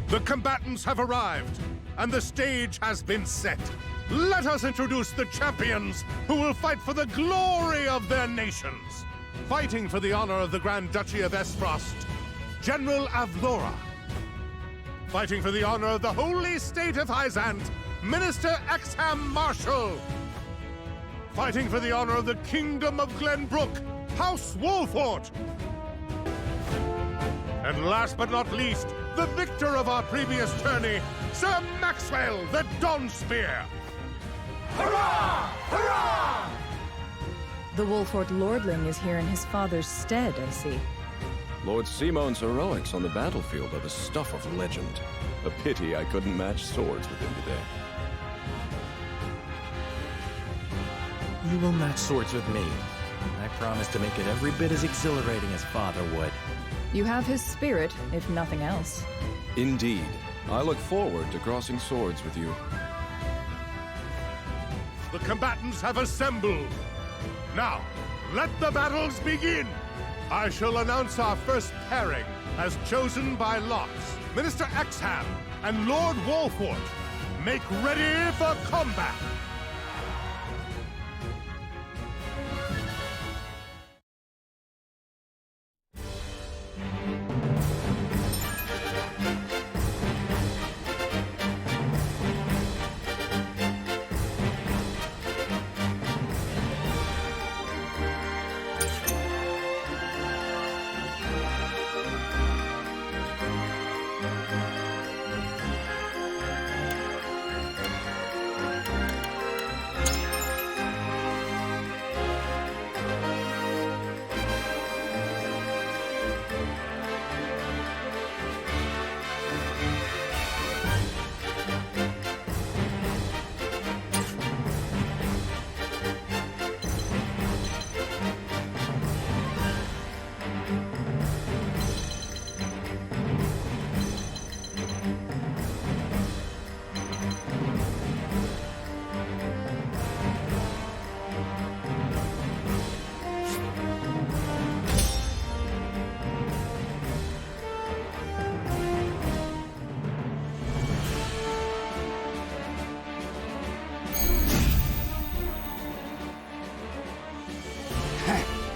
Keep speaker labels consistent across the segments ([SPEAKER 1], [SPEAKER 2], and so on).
[SPEAKER 1] The combatants have arrived, and the stage has been set. Let us introduce the champions who will fight for the glory of their nations. Fighting for the honor of the Grand Duchy of Esfrost, General Avlora. Fighting for the honor of the Holy State of Hyzant, Minister Exham Marshal. Fighting for the honor of the Kingdom of Glenbrook, House Wolfort. And last but not least, the victor of our previous tourney, Sir Maxwell the Dawnspear. Hurrah! Hurrah!
[SPEAKER 2] The Wolfort Lordling is here in his father's stead, I see.
[SPEAKER 3] Lord Simon's heroics on the battlefield are the stuff of legend. A pity I couldn't match swords with him today.
[SPEAKER 4] You will match swords with me. I promise to make it every bit as exhilarating as Father would.
[SPEAKER 2] You have his spirit, if nothing else.
[SPEAKER 3] Indeed. I look forward to crossing swords with you.
[SPEAKER 1] The combatants have assembled. Now, let the battles begin! I shall announce our first pairing, as chosen by lots. Minister Exham and Lord Wolfort, make ready for combat!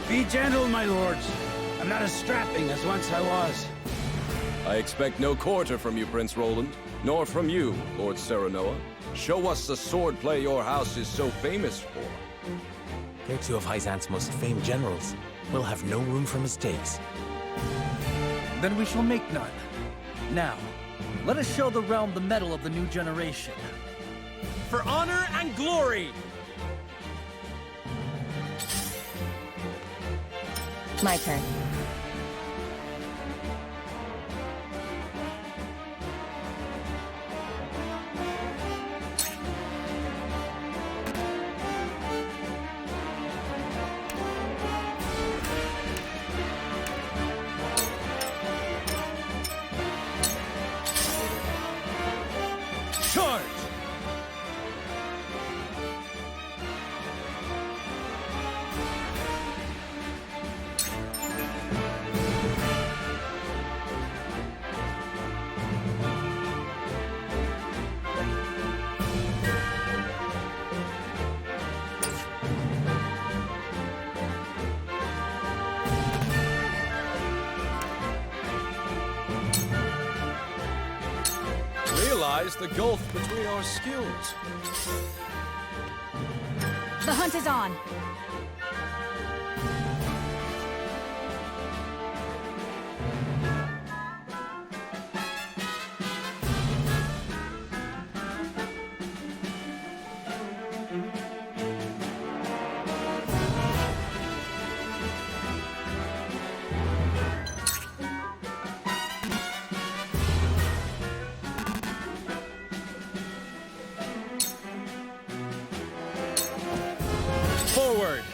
[SPEAKER 5] Be gentle, my lords. I'm not as strapping as once I was.
[SPEAKER 3] I expect no quarter from you, Prince Roland, nor from you, Lord Serenoa. Show us the swordplay your house is so famous for.
[SPEAKER 4] They're two of Hyzant's most famed generals. We'll have no room for mistakes.
[SPEAKER 6] Then we shall make none. Now, let us show the realm the mettle of the new generation. For honor and glory!
[SPEAKER 2] My turn.
[SPEAKER 6] Charge!
[SPEAKER 3] Realize the gulf between our skills.
[SPEAKER 7] The hunt is on.
[SPEAKER 6] Forward!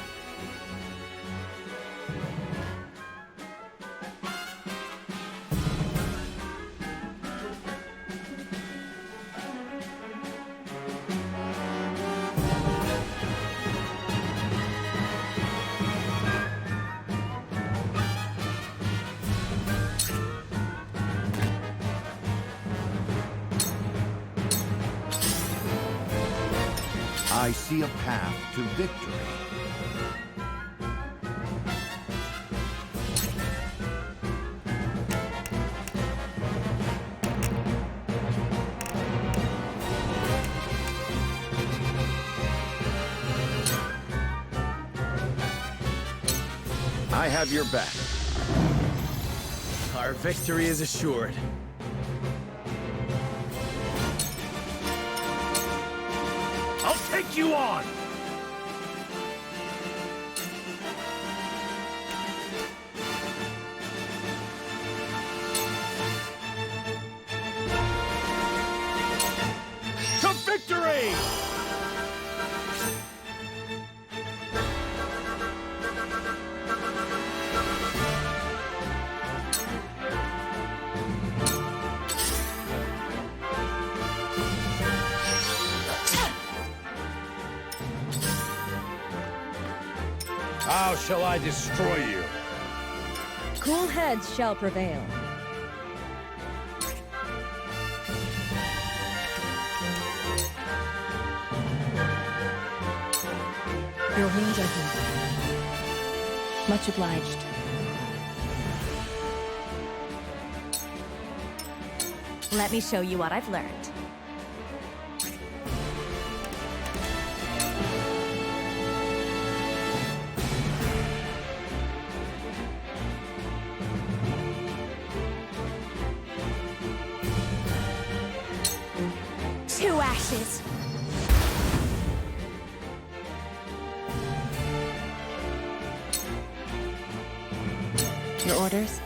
[SPEAKER 7] I see a path to victory.
[SPEAKER 3] I have your back.
[SPEAKER 6] Our victory is assured. I'll take you on! To victory!
[SPEAKER 5] How shall I destroy you?
[SPEAKER 8] Cool heads shall prevail.
[SPEAKER 2] Your wounds are healed.
[SPEAKER 8] Much obliged. Let me show you what I've learned. To ashes. Your orders?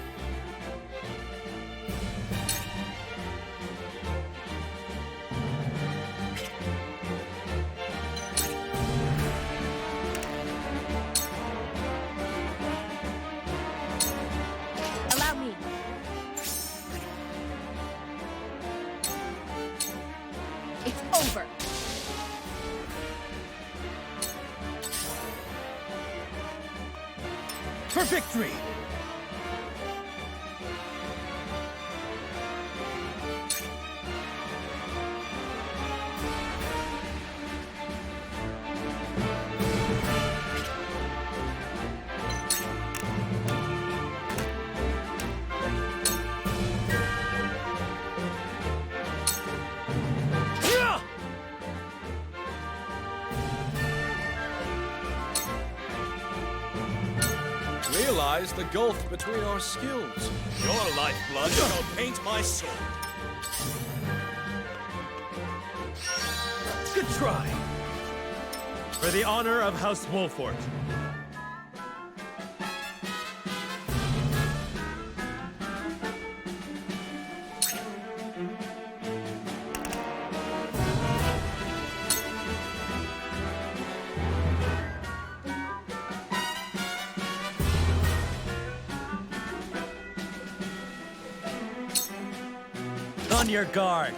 [SPEAKER 8] Allow me. It's over.
[SPEAKER 6] For victory! Yeah!
[SPEAKER 3] Realize the gulf between our skills.
[SPEAKER 6] Your lifeblood shall paint my sword. Good try. For the honor of House Wolfort. On your guard.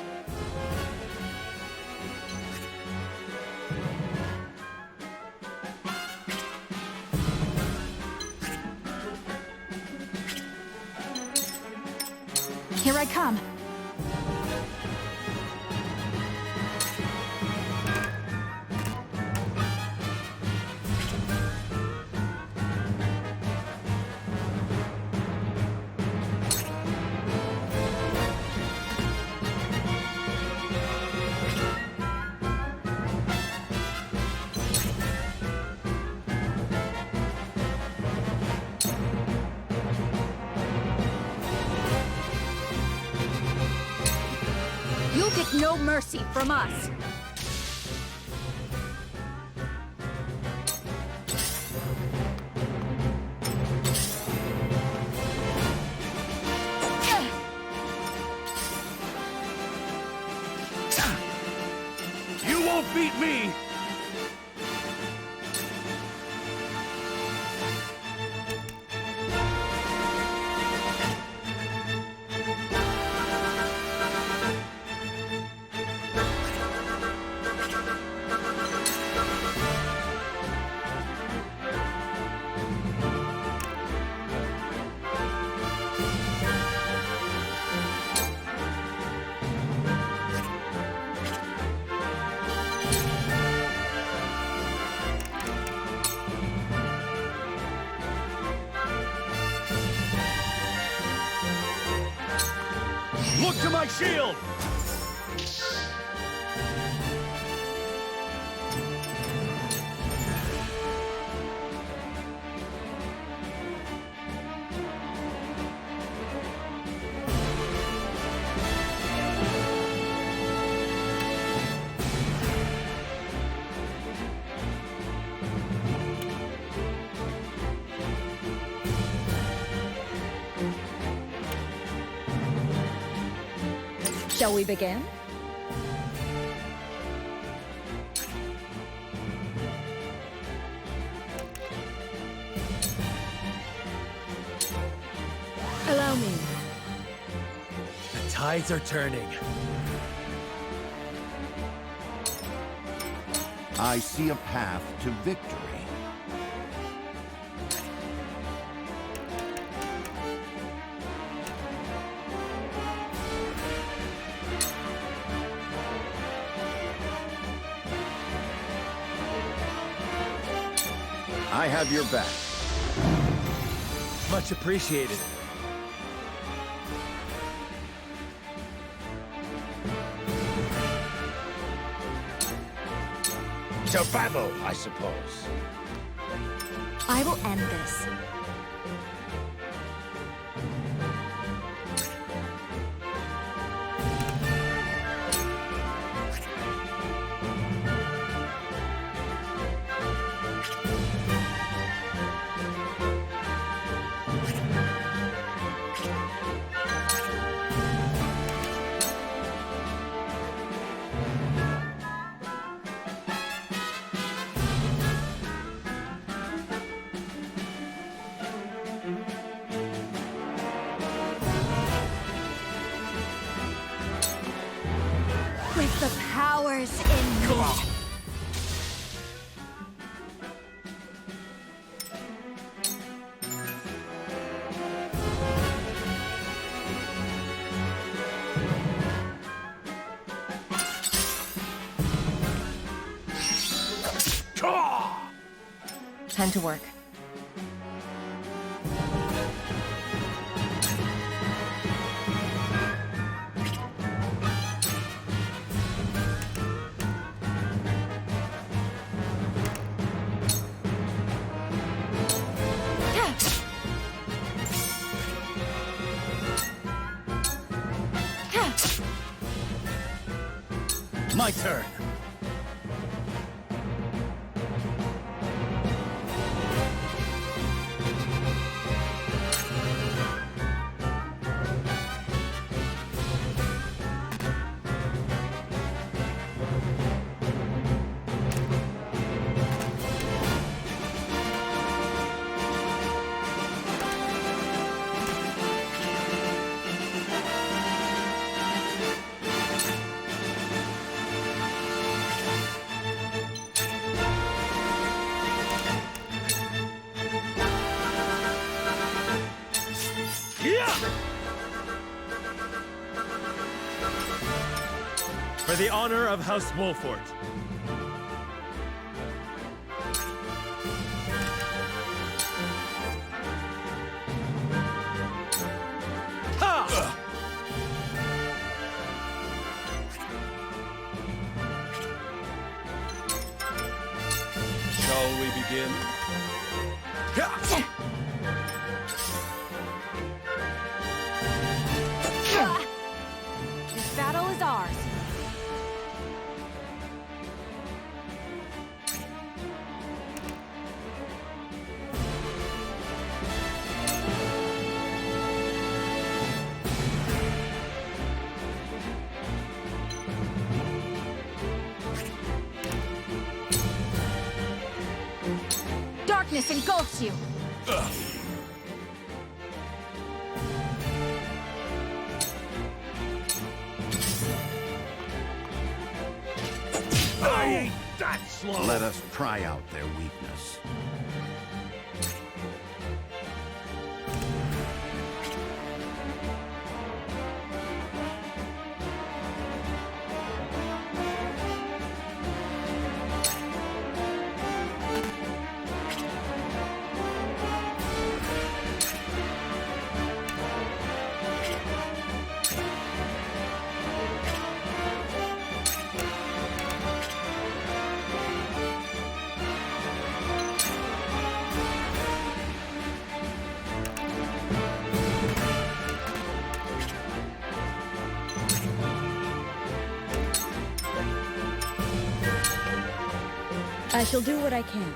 [SPEAKER 8] Here I come. You'll get no mercy from us.
[SPEAKER 5] You won't beat me!
[SPEAKER 6] shield!
[SPEAKER 2] Shall we begin? Allow me.
[SPEAKER 6] The tides are turning.
[SPEAKER 7] I see a path to victory. I have your back.
[SPEAKER 6] Much appreciated.
[SPEAKER 5] To battle, I suppose.
[SPEAKER 8] I will end this. With the powers in me.
[SPEAKER 2] Time to work.
[SPEAKER 6] My turn. For the honor of House Wolfort. Ha!
[SPEAKER 3] Shall we begin?
[SPEAKER 8] This battle is ours. Darkness engulfs you.
[SPEAKER 5] I ain't that slow.
[SPEAKER 7] Let us pry out their weakness.
[SPEAKER 8] I shall do what I can.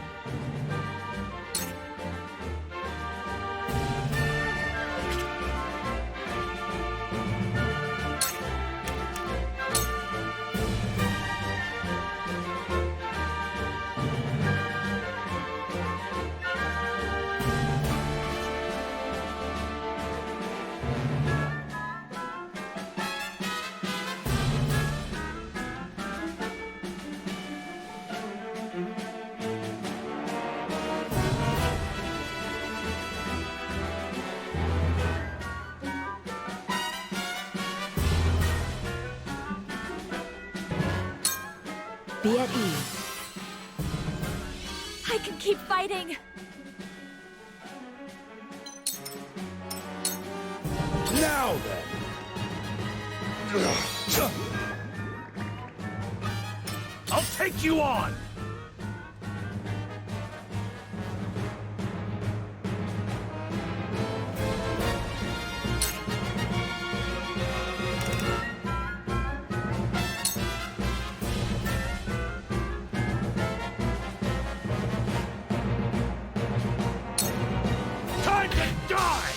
[SPEAKER 2] Be at ease.
[SPEAKER 8] I can keep fighting!
[SPEAKER 5] Now then!
[SPEAKER 6] I'll take you on! Time to die!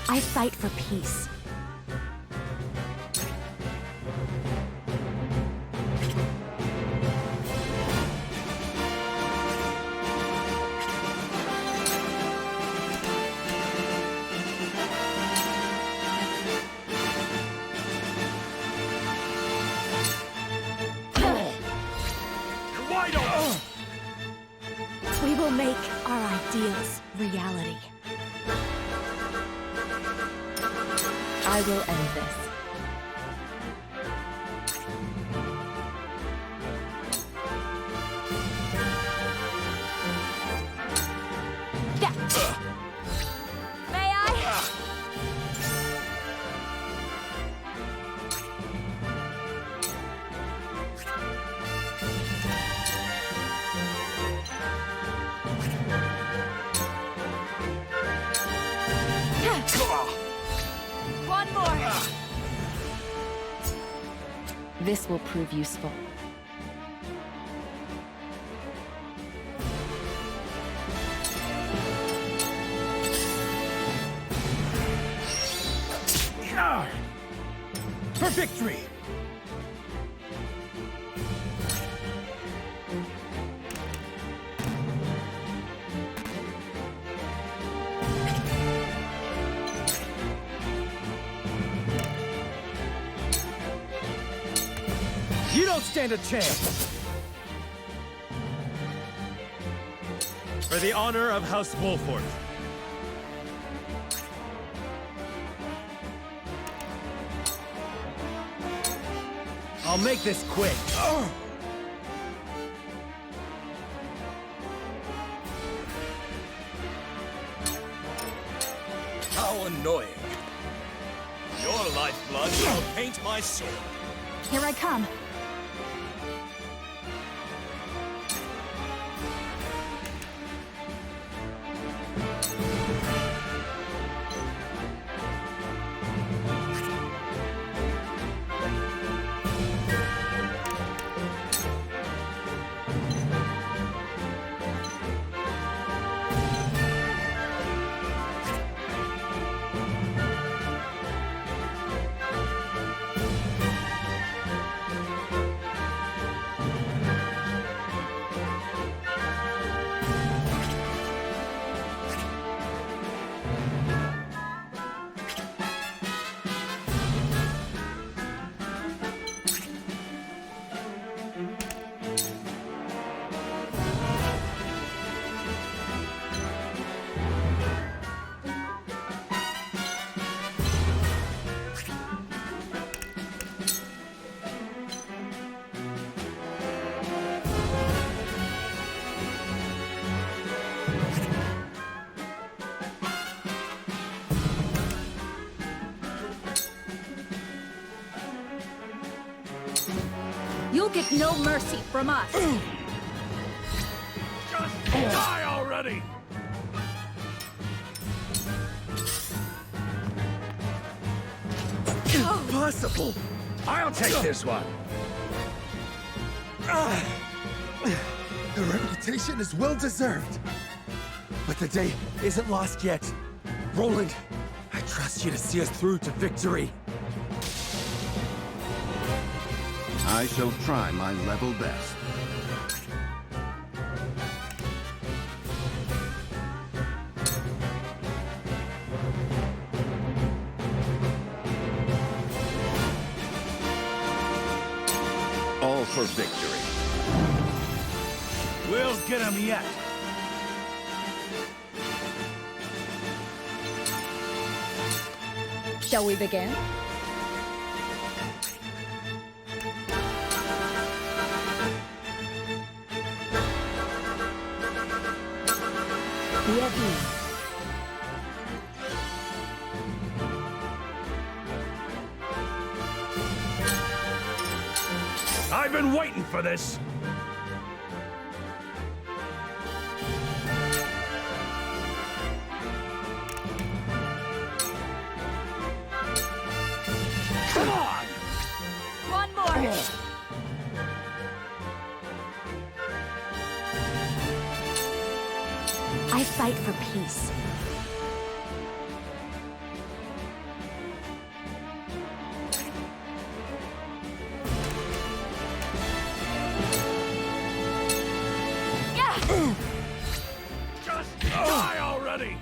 [SPEAKER 8] I fight for peace.
[SPEAKER 6] You're wide open!
[SPEAKER 8] We will make our ideals reality.
[SPEAKER 2] I will end this.
[SPEAKER 8] May I? One more.
[SPEAKER 2] This will prove useful.
[SPEAKER 6] For victory! You don't stand a chance! For the honor of House Wolford. I'll make this quick.
[SPEAKER 3] How annoying. Your lifeblood will paint my sword.
[SPEAKER 8] Here I come. You'll get no mercy from us.
[SPEAKER 6] Just die already!
[SPEAKER 4] Impossible!
[SPEAKER 5] I'll take this one.
[SPEAKER 9] The reputation is well deserved. But the day isn't lost yet. Roland, I trust you to see us through to victory.
[SPEAKER 7] I shall try my level best. All for victory.
[SPEAKER 5] We'll get him yet.
[SPEAKER 8] Shall we begin?
[SPEAKER 5] I've been waiting for this. Come on!
[SPEAKER 8] One more! I fight for peace.
[SPEAKER 5] Just die already!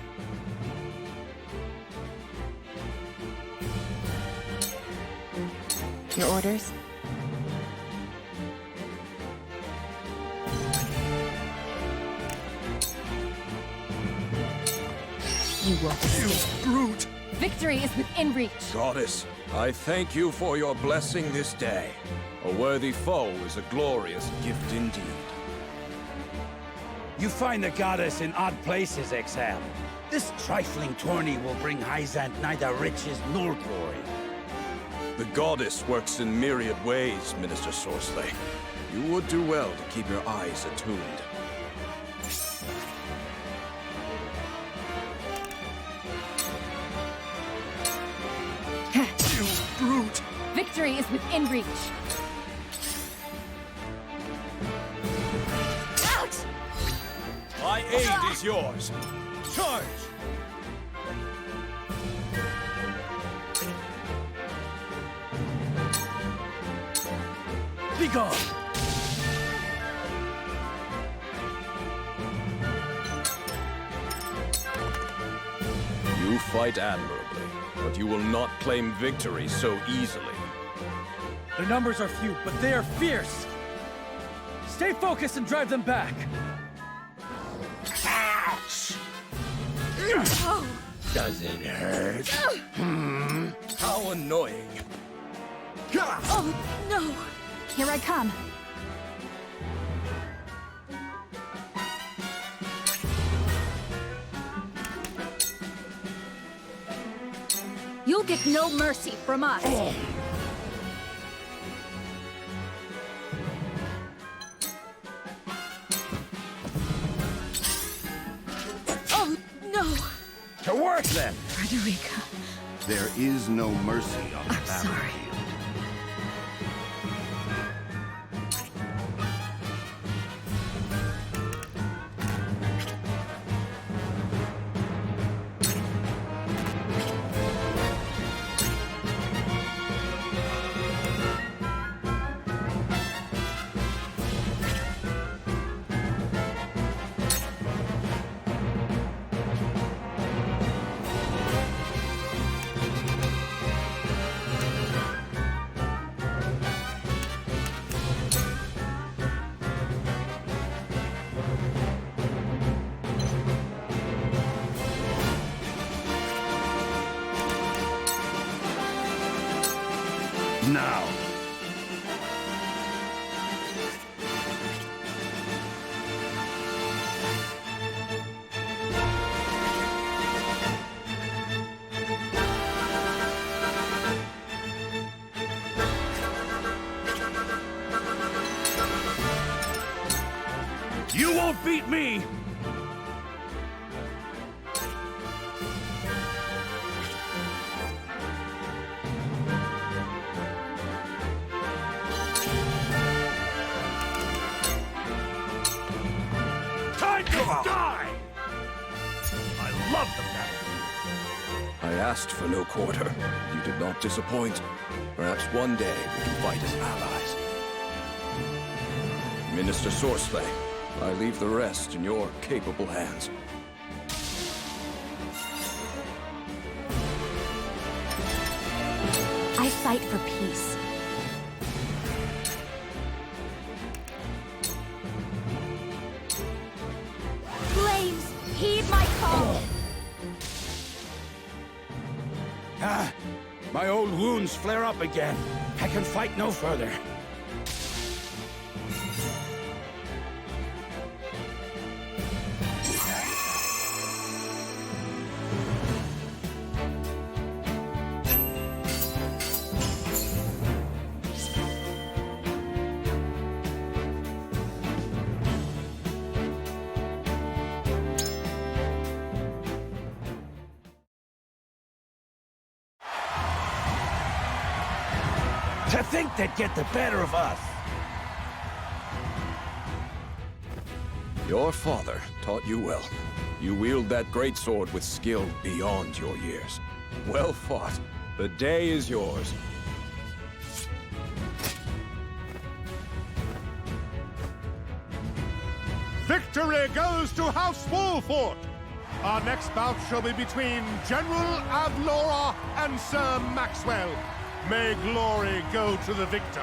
[SPEAKER 8] Your orders? You will.
[SPEAKER 9] You brute!
[SPEAKER 8] Victory is within reach.
[SPEAKER 3] Goddess, I thank you for your blessing this day. A worthy foe is a glorious gift indeed.
[SPEAKER 5] You find the goddess in odd places, Exhale. This trifling tourney will bring Hyzant neither riches nor glory.
[SPEAKER 3] The goddess works in myriad ways, Minister Sorsley. You would do well to keep your eyes attuned.
[SPEAKER 9] You brute!
[SPEAKER 8] Victory is within reach. Out!
[SPEAKER 3] My aid is yours. Charge!
[SPEAKER 6] Be gone!
[SPEAKER 3] You fight admirably, but you will not claim victory so easily.
[SPEAKER 6] Their numbers are few, but they are fierce! Stay focused and drive them back!
[SPEAKER 5] Does it hurt?
[SPEAKER 3] How annoying.
[SPEAKER 8] Oh, no! Here I come. You'll get no mercy from us. Oh, no!
[SPEAKER 5] To work then!
[SPEAKER 8] Frederica,
[SPEAKER 7] There is no mercy on the
[SPEAKER 8] I'm sorry.
[SPEAKER 7] battlefield. Now.
[SPEAKER 5] You won't beat me!
[SPEAKER 3] asked for no quarter. You did not disappoint. Perhaps one day we can fight as allies. Minister Sourcelay, I leave the rest in your capable hands.
[SPEAKER 8] I fight for peace. Flames, heed my call!
[SPEAKER 5] Ah! My old wounds flare up again. I can fight no further. To think they'd get the better of us!
[SPEAKER 3] Your father taught you well. You wield that greatsword with skill beyond your years. Well fought. The day is yours.
[SPEAKER 1] Victory goes to House Wolfort! Our next bout shall be between General Avlora and Sir Maxwell. May glory go to the victor.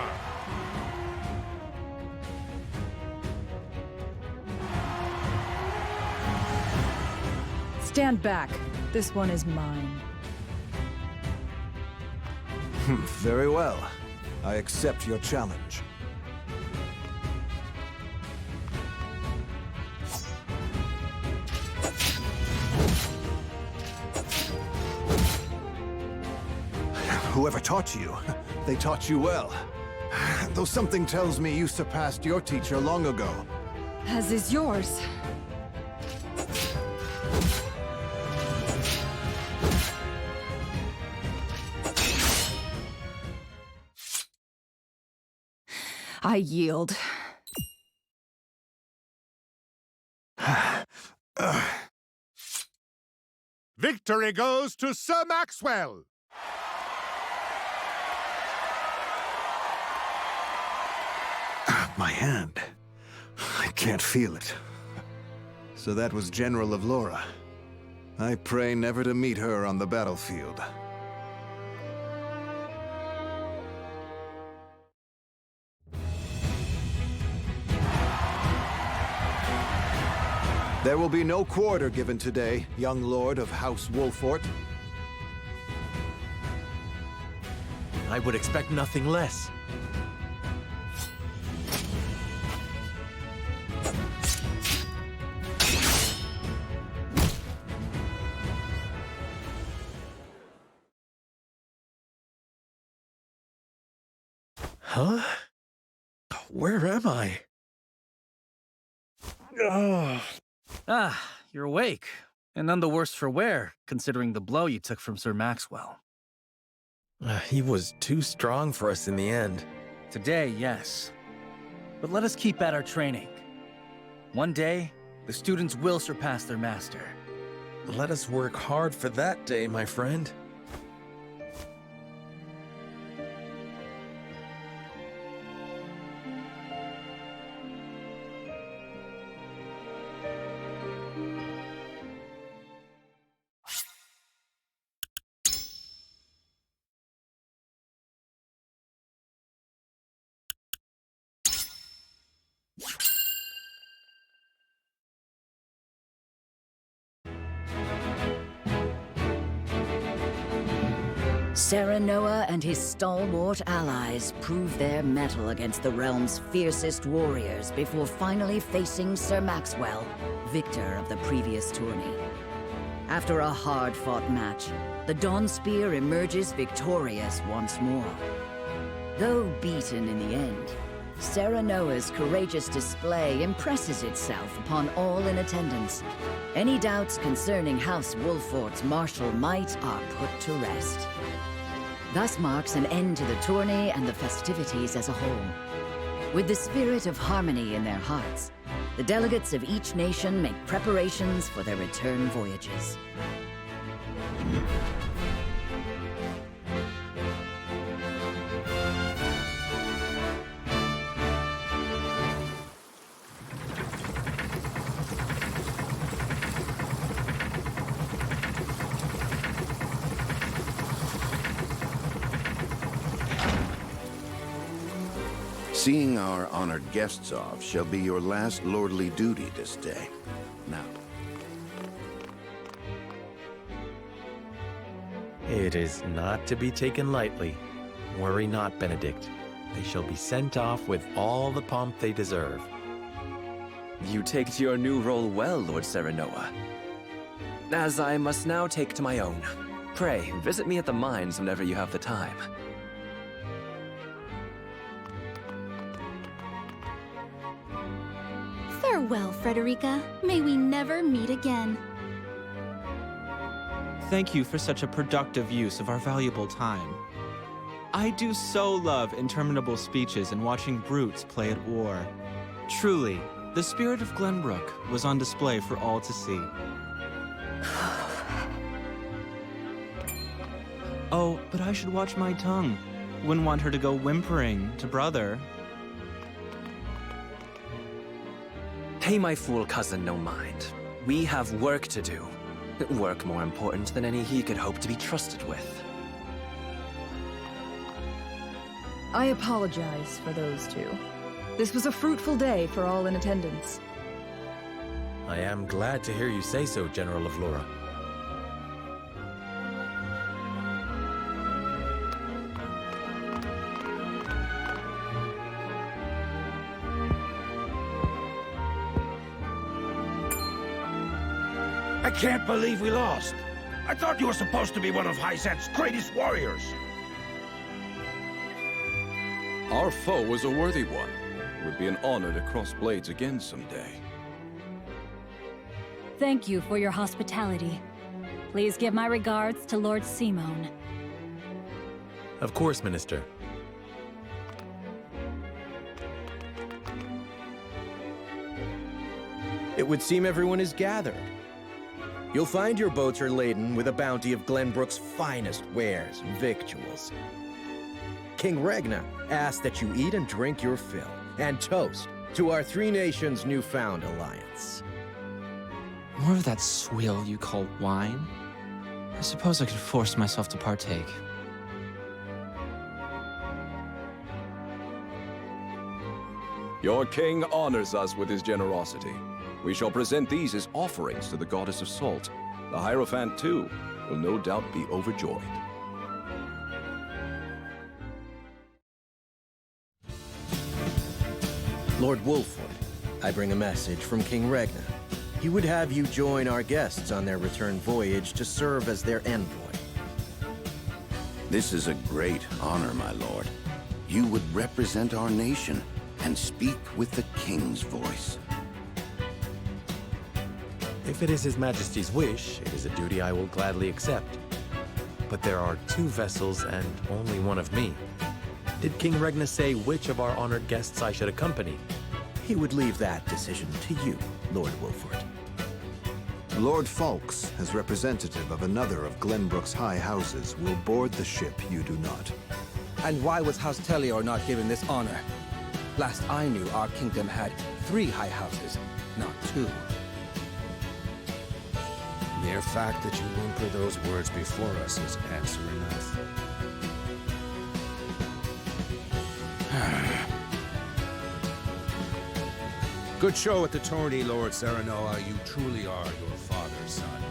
[SPEAKER 2] Stand back. This one is mine.
[SPEAKER 10] Very well. I accept your challenge. Whoever taught you, they taught you well. Though something tells me you surpassed your teacher long ago.
[SPEAKER 2] As is yours. I yield.
[SPEAKER 1] Victory goes to Sir Maxwell!
[SPEAKER 10] My hand. I can't feel it. So that was General Avlora. I pray never to meet her on the battlefield. There will be no quarter given today, young lord of House Wolfort.
[SPEAKER 4] I would expect nothing less. Huh? Where am I? Oh.
[SPEAKER 6] Ah, you're awake. And none the worse for wear, considering the blow you took from Sir Maxwell.
[SPEAKER 4] He was too strong for us in the end.
[SPEAKER 6] Today, yes. But let us keep at our training. One day, the students will surpass their master.
[SPEAKER 4] Let us work hard for that day, my friend.
[SPEAKER 11] Serenoa and his stalwart allies prove their mettle against the realm's fiercest warriors before finally facing Sir Maxwell, victor of the previous tourney. After a hard-fought match, the Dawn Spear emerges victorious once more. Though beaten in the end, Serenoa's courageous display impresses itself upon all in attendance. Any doubts concerning House Wolfort's martial might are put to rest. Thus marks an end to the tourney and the festivities as a whole. With the spirit of harmony in their hearts, the delegates of each nation make preparations for their return voyages.
[SPEAKER 7] Seeing our honored guests off shall be your last lordly duty this day. Now.
[SPEAKER 4] It is not to be taken lightly. Worry not, Benedict. They shall be sent off with all the pomp they deserve.
[SPEAKER 12] You take to your new role well, Lord Serenoa. As I must now take to my own. Pray, visit me at the mines whenever you have the time.
[SPEAKER 8] Farewell, Frederica. May we never meet again.
[SPEAKER 13] Thank you for such a productive use of our valuable time. I do so love interminable speeches and watching brutes play at war. Truly, the spirit of Glenbrook was on display for all to see. Oh, but I should watch my tongue. Wouldn't want her to go whimpering to brother.
[SPEAKER 12] Pay my fool cousin no mind. We have work to do. Work more important than any he could hope to be trusted with.
[SPEAKER 2] I apologize for those two. This was a fruitful day for all in attendance.
[SPEAKER 4] I am glad to hear you say so, General of Laura.
[SPEAKER 5] I can't believe we lost. I thought you were supposed to be one of Hyzet's greatest warriors.
[SPEAKER 3] Our foe was a worthy one. It would be an honor to cross blades again someday.
[SPEAKER 14] Thank you for your hospitality. Please give my regards to Lord Simone.
[SPEAKER 4] Of course, Minister.
[SPEAKER 15] It would seem everyone is gathered. You'll find your boats are laden with a bounty of Glenbrook's finest wares and victuals. King Regna asks that you eat and drink your fill, and toast to our three nations' newfound alliance.
[SPEAKER 13] More of that swill you call wine? I suppose I could force myself to partake.
[SPEAKER 3] Your king honors us with his generosity. We shall present these as offerings to the goddess of salt. The Hierophant, too, will no doubt be overjoyed.
[SPEAKER 15] Lord Wolford, I bring a message from King Regna. He would have you join our guests on their return voyage to serve as their envoy.
[SPEAKER 7] This is a great honor, my lord. You would represent our nation and speak with the king's voice.
[SPEAKER 4] If it is His Majesty's wish, it is a duty I will gladly accept. But there are 2 vessels and only one of me. Did King Regna say which of our honored guests I should accompany?
[SPEAKER 15] He would leave that decision to you, Lord Wolford.
[SPEAKER 10] Lord Falks, as representative of another of Glenbrook's high houses, will board the ship you do not.
[SPEAKER 16] And why was House Tellior not given this honor? Last I knew, our kingdom had 3 high houses, not 2.
[SPEAKER 5] Mere fact that you whimper those words before us is answer enough. Good show at the tourney, Lord Serenoa. You truly are your father's son.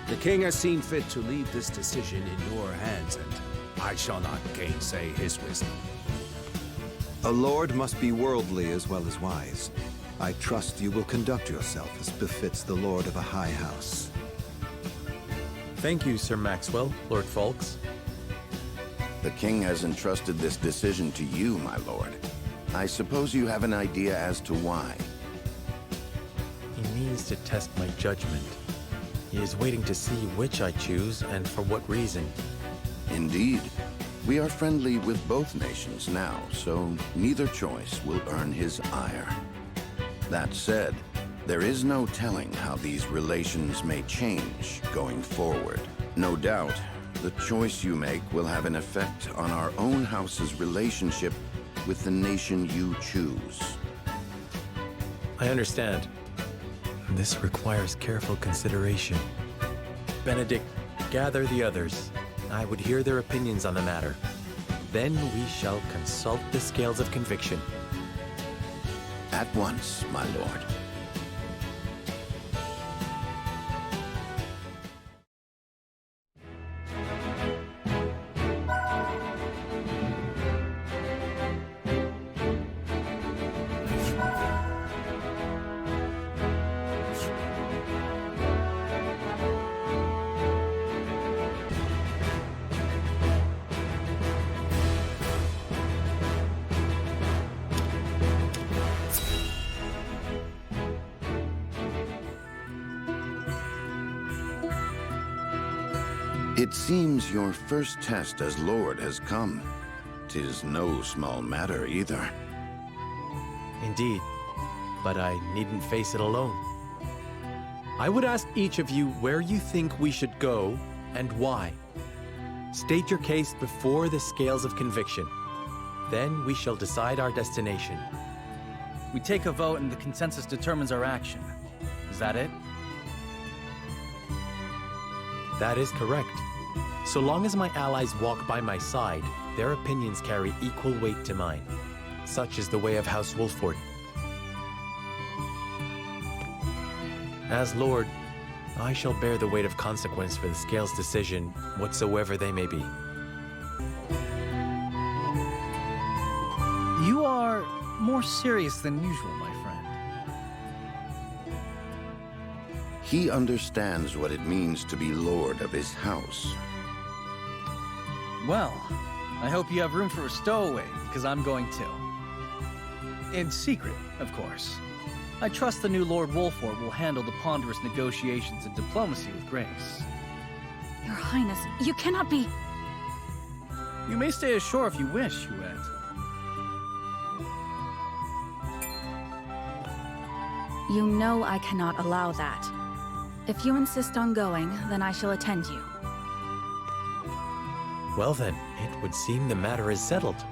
[SPEAKER 5] The king has seen fit to leave this decision in your hands, and I shall not gainsay his wisdom.
[SPEAKER 10] A lord must be worldly as well as wise. I trust you will conduct yourself as befits the lord of a high house.
[SPEAKER 4] Thank you, Sir Maxwell, Lord Falks.
[SPEAKER 7] The king has entrusted this decision to you, my lord. I suppose you have an idea as to why.
[SPEAKER 4] He needs to test my judgment. He is waiting to see which I choose and for what reason.
[SPEAKER 7] Indeed. We are friendly with both nations now, so neither choice will earn his ire. That said, there is no telling how these relations may change going forward. No doubt, the choice you make will have an effect on our own house's relationship with the nation you choose.
[SPEAKER 4] I understand. This requires careful consideration. Benedict, gather the others. I would hear their opinions on the matter. Then we shall consult the scales of conviction
[SPEAKER 7] At once, my lord. It seems your first test as Lord has come. 'Tis no small matter either.
[SPEAKER 4] Indeed, but I needn't face it alone. I would ask each of you where you think we should go and why. State your case before the scales of conviction. Then we shall decide our destination.
[SPEAKER 6] We take a vote and the consensus determines our action. Is that it?
[SPEAKER 4] That is correct. So long as my allies walk by my side, their opinions carry equal weight to mine. Such is the way of House Wolford. As Lord, I shall bear the weight of consequence for the Scales' decision, whatsoever they may be.
[SPEAKER 6] You are more serious than usual, my friend.
[SPEAKER 7] He understands what it means to be lord of his house.
[SPEAKER 6] Well, I hope you have room for a stowaway, because I'm going to. In secret, of course. I trust the new Lord Wolford will handle the ponderous negotiations and diplomacy with grace.
[SPEAKER 8] Your Highness, you cannot be...
[SPEAKER 6] You may stay ashore if you wish, Huet.
[SPEAKER 8] You know I cannot allow that. If you insist on going, then I shall attend you.
[SPEAKER 4] Well then, it would seem the matter is settled.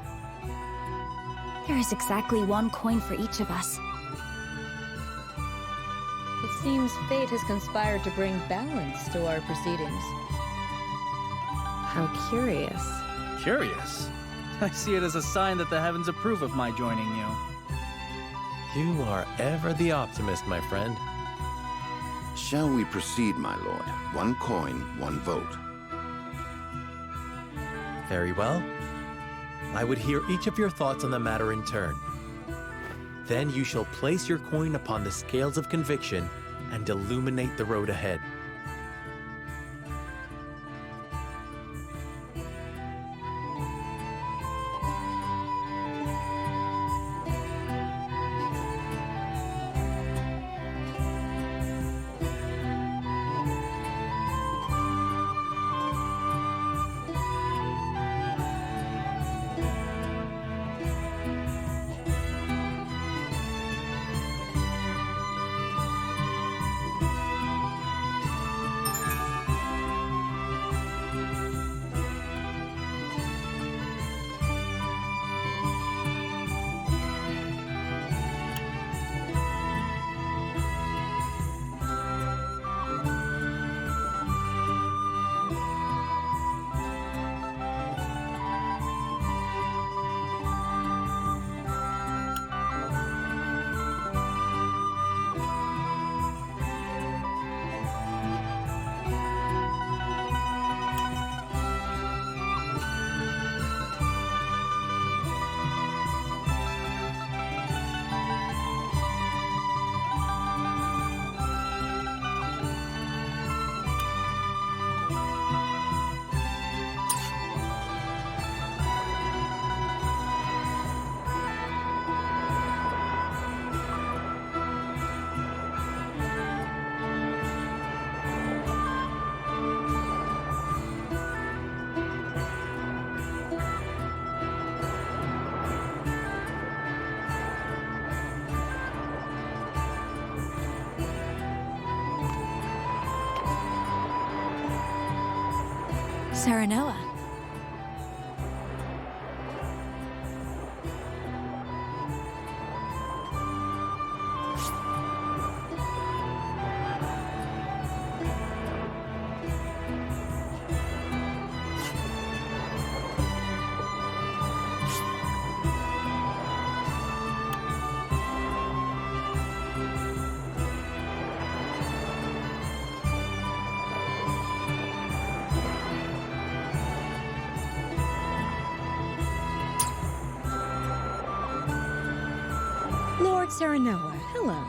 [SPEAKER 8] There is exactly one coin for each of us.
[SPEAKER 17] It seems fate has conspired to bring balance to our proceedings. How curious.
[SPEAKER 6] Curious? I see it as a sign that the heavens approve of my joining you.
[SPEAKER 4] You are ever the optimist, my friend.
[SPEAKER 7] Shall we proceed, my lord? One coin, one vote.
[SPEAKER 4] Very well. I would hear each of your thoughts on the matter in turn. Then you shall place your coin upon the scales of conviction and illuminate the road ahead.
[SPEAKER 8] Serenoa.
[SPEAKER 17] Lord Serenoa, hello.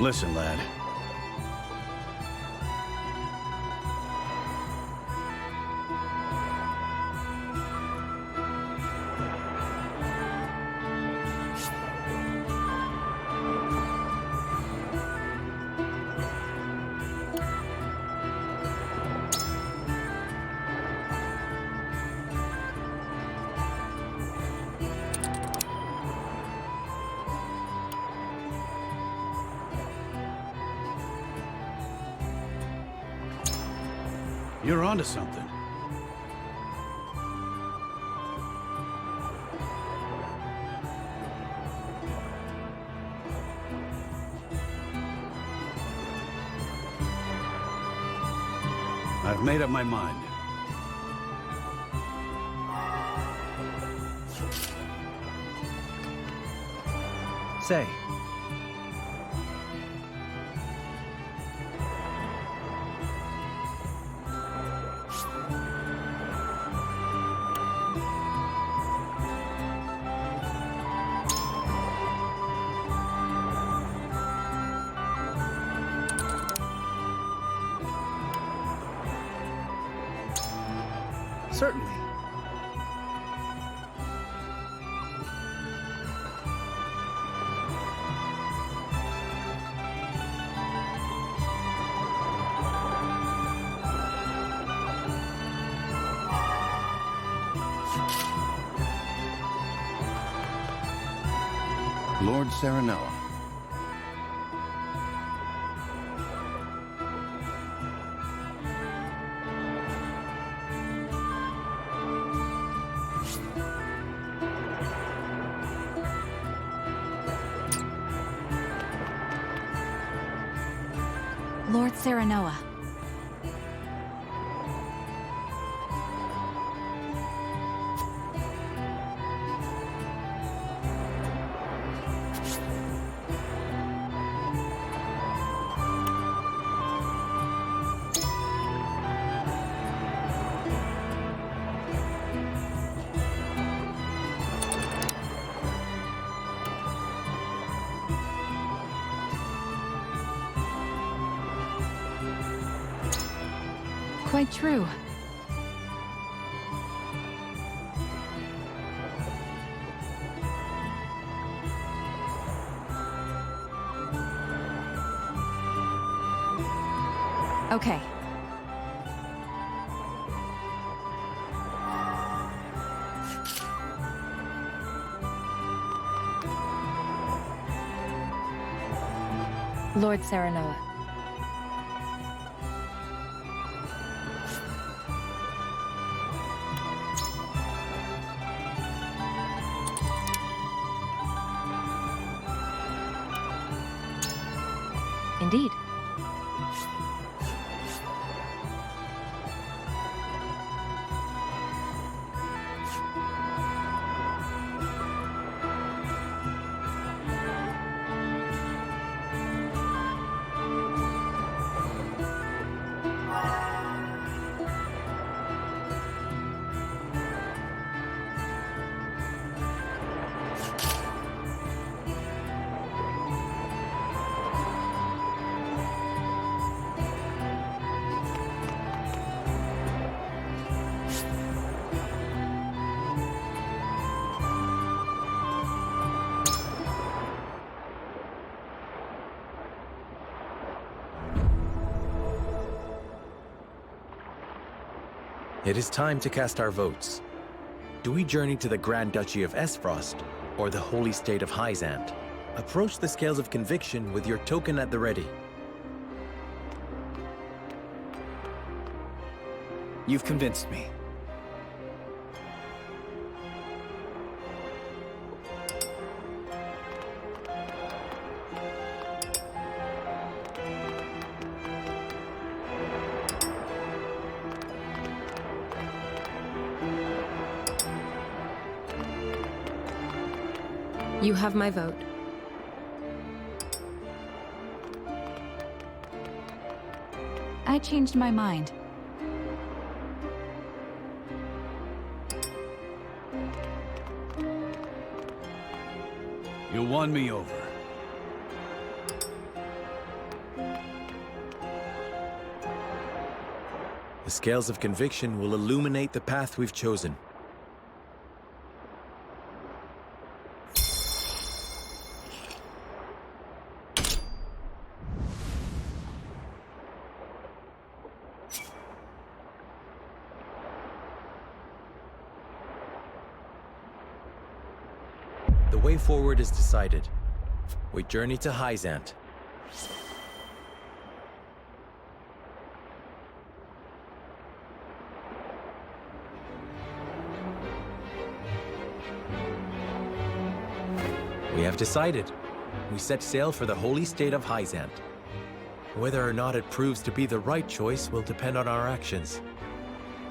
[SPEAKER 18] Listen, lad. You're onto something. I've made up my mind.
[SPEAKER 6] Say. Certainly.
[SPEAKER 7] Lord Serenoa.
[SPEAKER 8] Lord Serenoa. Quite true. Okay. Lord Serenoa. Indeed.
[SPEAKER 4] It is time to cast our votes. Do we journey to the Grand Duchy of Esfrost, or the Holy State of Hyzant? Approach the scales of conviction with your token at the ready.
[SPEAKER 6] You've convinced me.
[SPEAKER 19] You have my vote.
[SPEAKER 8] I changed my mind.
[SPEAKER 18] You won me over.
[SPEAKER 4] The scales of conviction will illuminate the path we've chosen. The way forward is decided. We journey to Hyzant. We have decided. We set sail for the holy state of Hyzant. Whether or not it proves to be the right choice will depend on our actions.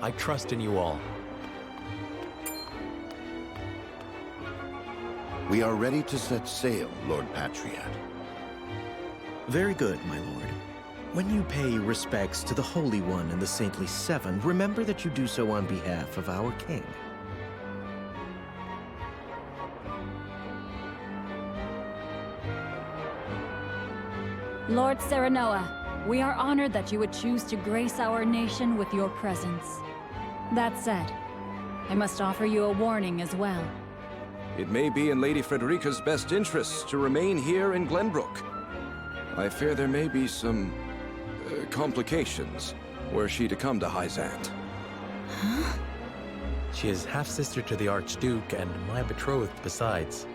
[SPEAKER 4] I trust in you all.
[SPEAKER 7] We are ready to set sail, Lord Patriot.
[SPEAKER 20] Very good, my lord. When you pay respects to the Holy One and the Saintly Seven, remember that you do so on behalf of our king.
[SPEAKER 14] Lord Serenoa, we are honored that you would choose to grace our nation with your presence. That said, I must offer you a warning as well.
[SPEAKER 3] It may be in Lady Frederica's best interests to remain here in Glenbrook. I fear there may be some complications were she to come to Hyzant.
[SPEAKER 4] Huh? She is half-sister to the Archduke and my betrothed besides.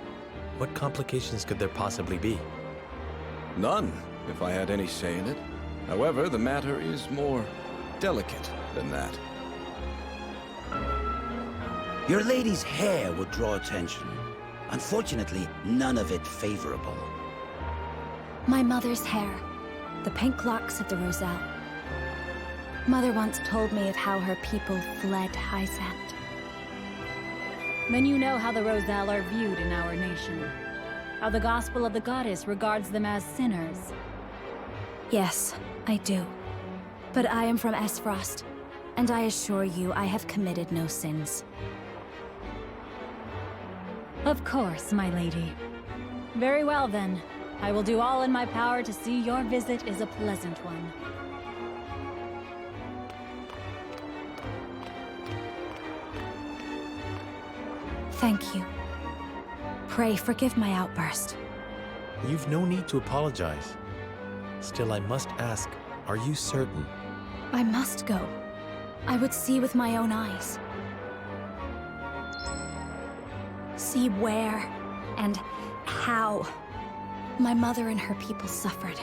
[SPEAKER 4] What complications could there possibly be?
[SPEAKER 3] None, if I had any say in it. However, the matter is more delicate than that.
[SPEAKER 21] Your lady's hair would draw attention. Unfortunately, none of it favorable.
[SPEAKER 8] My mother's hair. The pink locks of the Roselle. Mother once told me of how her people fled Hyzant.
[SPEAKER 14] Then you know how the Roselle are viewed in our nation. How the gospel of the goddess regards them as sinners.
[SPEAKER 8] Yes, I do. But I am from Esfrost, and I assure you I have committed no sins.
[SPEAKER 14] Of course, my lady. Very well then. I will do all in my power to see your visit is a pleasant one.
[SPEAKER 8] Thank you. Pray forgive my outburst.
[SPEAKER 4] You've no need to apologize. Still, I must ask, are you certain?
[SPEAKER 8] I must go. I would see with my own eyes. See where and how my mother and her people suffered.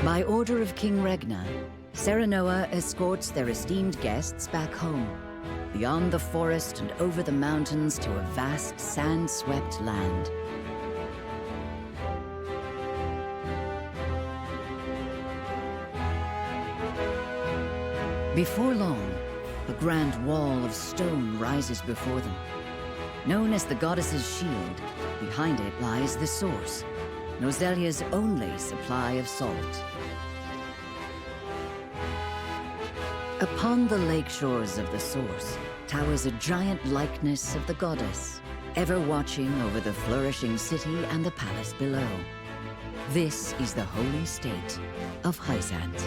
[SPEAKER 11] By order of King Regna, Serenoa escorts their esteemed guests back home, beyond the forest and over the mountains to a vast sand-swept land. Before long, a grand wall of stone rises before them. Known as the Goddess's Shield, behind it lies the source, Noselia's only supply of salt. Upon the lake shores of the source towers a giant likeness of the goddess, ever watching over the flourishing city and the palace below. This is the holy state of Hyzant.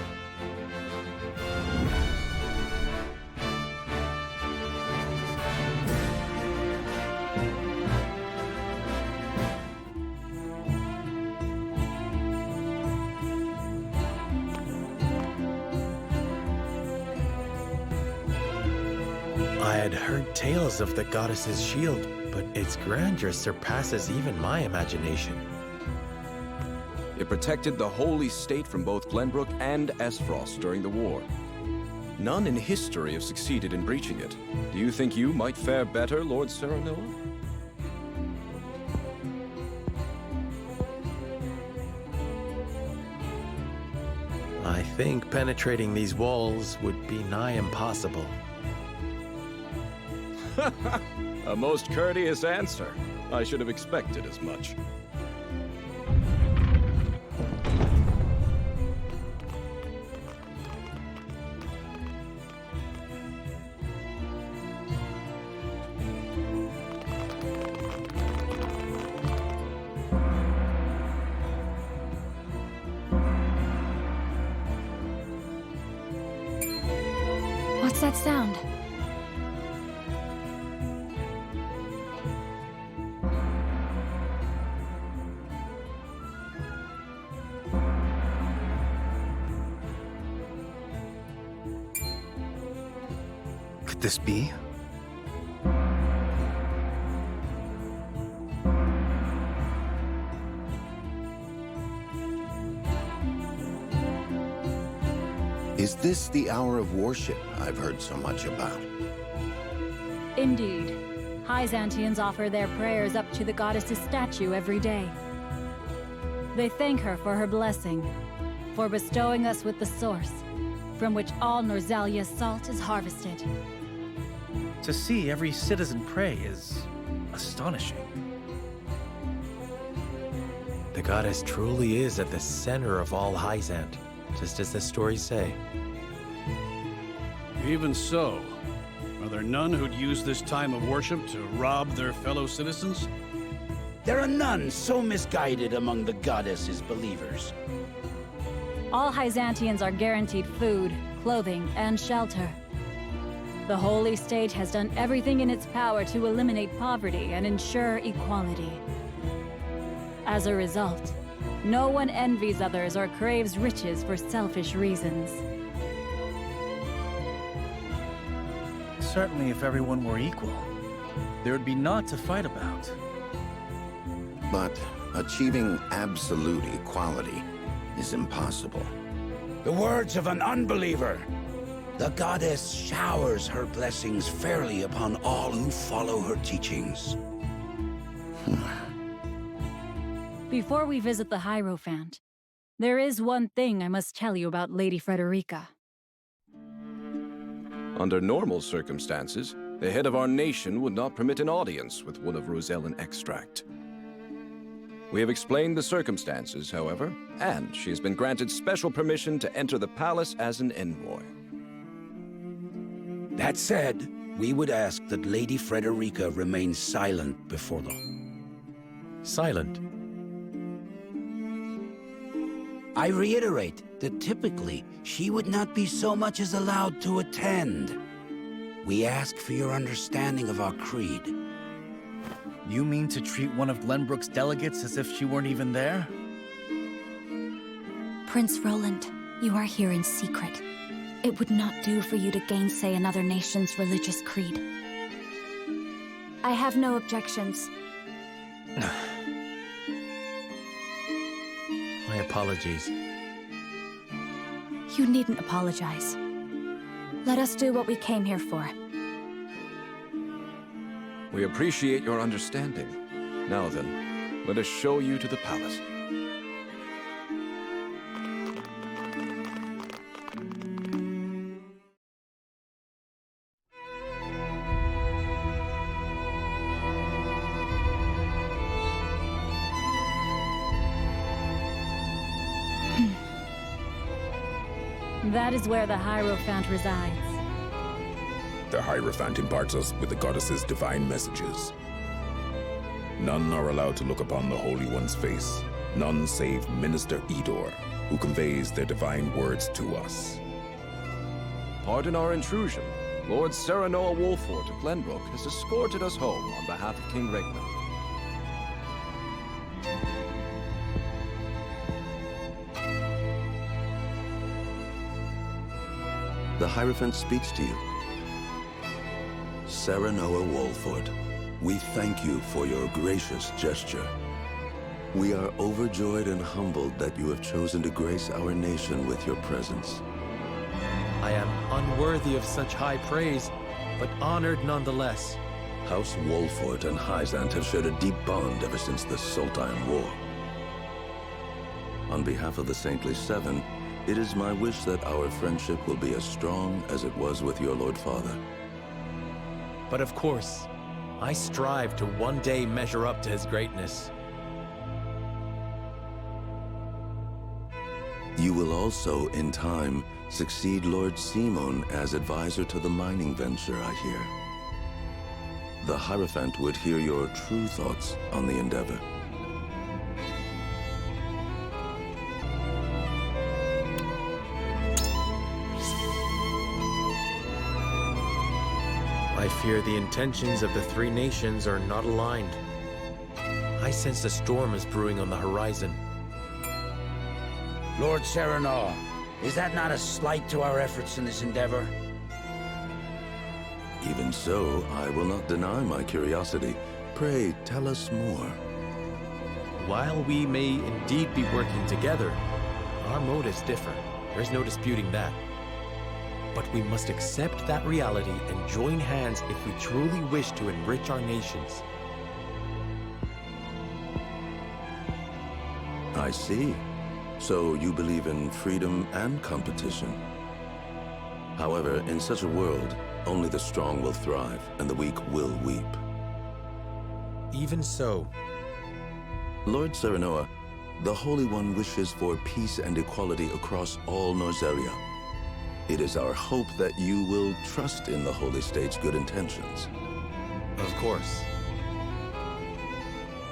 [SPEAKER 4] I had heard tales of the goddess's shield, but its grandeur surpasses even my imagination.
[SPEAKER 3] It protected the holy state from both Glenbrook and Esfrost during the war. None in history have succeeded in breaching it. Do you think you might fare better, Lord Serenoa?
[SPEAKER 4] I think penetrating these walls would be nigh impossible.
[SPEAKER 3] A most courteous answer. I should have expected as much.
[SPEAKER 8] What's that sound?
[SPEAKER 9] Could this be?
[SPEAKER 7] Is this the hour of worship I've heard so much about?
[SPEAKER 14] Indeed. Hyzantians offer their prayers up to the goddess's statue every day. They thank her for her blessing, for bestowing us with the source, from which all Norzalia's salt is harvested.
[SPEAKER 6] To see every citizen pray is astonishing.
[SPEAKER 4] The goddess truly is at the center of all Hyzant, just as the stories say.
[SPEAKER 18] Even so, are there none who'd use this time of worship to rob their fellow citizens?
[SPEAKER 21] There are none so misguided among the goddess's believers.
[SPEAKER 14] All Hyzantians are guaranteed food, clothing, and shelter. The holy state has done everything in its power to eliminate poverty and ensure equality. As a result, no one envies others or craves riches for selfish reasons.
[SPEAKER 6] Certainly, if everyone were equal, there would be naught to fight about.
[SPEAKER 7] But achieving absolute equality is impossible.
[SPEAKER 21] The words of an unbeliever. The goddess showers her blessings fairly upon all who follow her teachings.
[SPEAKER 14] Before we visit the Hierophant, there is one thing I must tell you about Lady Frederica.
[SPEAKER 3] Under normal circumstances, the head of our nation would not permit an audience with one of Rosellan extract. We have explained the circumstances, however, and she has been granted special permission to enter the palace as an envoy.
[SPEAKER 21] That said, we would ask that Lady Frederica remain silent before the...
[SPEAKER 4] Silent?
[SPEAKER 21] I reiterate that typically, she would not be so much as allowed to attend. We ask for your understanding of our creed.
[SPEAKER 6] You mean to treat one of Glenbrook's delegates as if she weren't even there?
[SPEAKER 8] Prince Roland, you are here in secret. It would not do for you to gainsay another nation's religious creed. I have no objections.
[SPEAKER 4] My apologies.
[SPEAKER 8] You needn't apologize. Let us do what we came here for.
[SPEAKER 3] We appreciate your understanding. Now then, let us show you to the palace.
[SPEAKER 14] That is where the Hierophant resides.
[SPEAKER 5] The Hierophant imparts us with the goddess's divine messages. None are allowed to look upon the Holy One's face. None save Minister Edor, who conveys their divine words to us.
[SPEAKER 3] Pardon our intrusion. Lord Serenoa Wolfort of Glenbrook has escorted us home on behalf of King Regna.
[SPEAKER 7] The Hierophant speaks to you. Serenoa Wolfort,
[SPEAKER 19] We thank you for your gracious gesture. We are overjoyed and humbled that you have chosen to grace our nation with your presence.
[SPEAKER 4] I am unworthy of such high praise, but honored nonetheless.
[SPEAKER 19] House Wolfort and Hyzant have shared a deep bond ever since the Sultan War. On behalf of the Saintly Seven, it is my wish that our friendship will be as strong as it was with your Lord Father.
[SPEAKER 4] But of course, I strive to one day measure up to his greatness.
[SPEAKER 19] You will also, in time, succeed Lord Simon as advisor to the mining venture, I hear. The Hierophant would hear your true thoughts on the endeavor.
[SPEAKER 4] I fear the intentions of the three nations are not aligned. I sense a storm is brewing on the horizon.
[SPEAKER 21] Lord Serenoa, is that not a slight to our efforts in this endeavor?
[SPEAKER 19] Even so, I will not deny my curiosity. Pray, tell us more.
[SPEAKER 4] While we may indeed be working together, our motives differ. There's no disputing that. But we must accept that reality and join hands if we truly wish to enrich our nations.
[SPEAKER 19] I see. So you believe in freedom and competition. However, in such a world, only the strong will thrive and the weak will weep.
[SPEAKER 4] Even so.
[SPEAKER 19] Lord Serenoa, the Holy One wishes for peace and equality across all Norzeria. It is our hope that you will trust in the Holy State's good intentions.
[SPEAKER 4] Of course.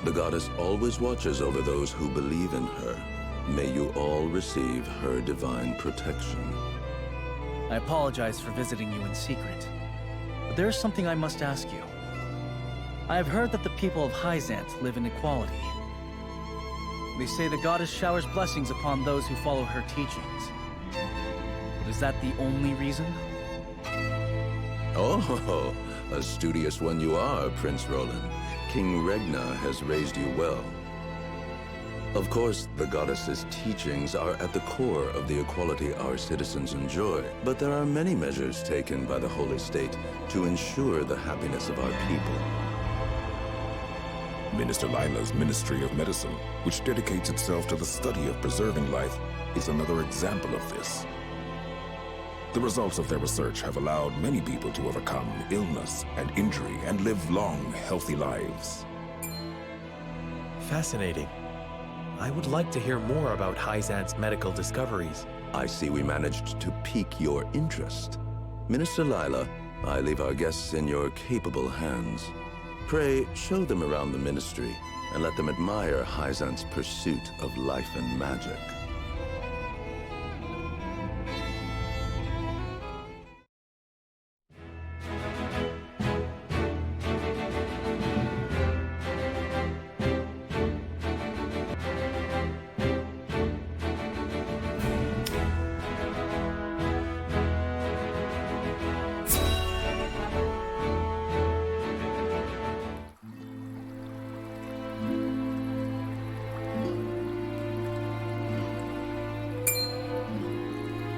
[SPEAKER 19] The goddess always watches over those who believe in her. May you all receive her divine protection.
[SPEAKER 6] I apologize for visiting you in secret, but there is something I must ask you. I have heard that the people of Hyzant live in equality. They say the goddess showers blessings upon those who follow her teachings. But is that the only reason?
[SPEAKER 19] Oh, a studious one you are, Prince Roland. King Regna has raised you well. Of course, the goddess's teachings are at the core of the equality our citizens enjoy, but there are many measures taken by the Holy State to ensure the happiness of our people.
[SPEAKER 22] Minister Lila's Ministry of Medicine, which dedicates itself to the study of preserving life, is another example of this. The results of their research have allowed many people to overcome illness and injury and live long, healthy lives.
[SPEAKER 4] Fascinating. I would like to hear more about Hyzant's medical discoveries.
[SPEAKER 19] I see we managed to pique your interest. Minister Lila, I leave our guests in your capable hands. Pray, show them around the ministry and let them admire Hyzant's pursuit of life and magic.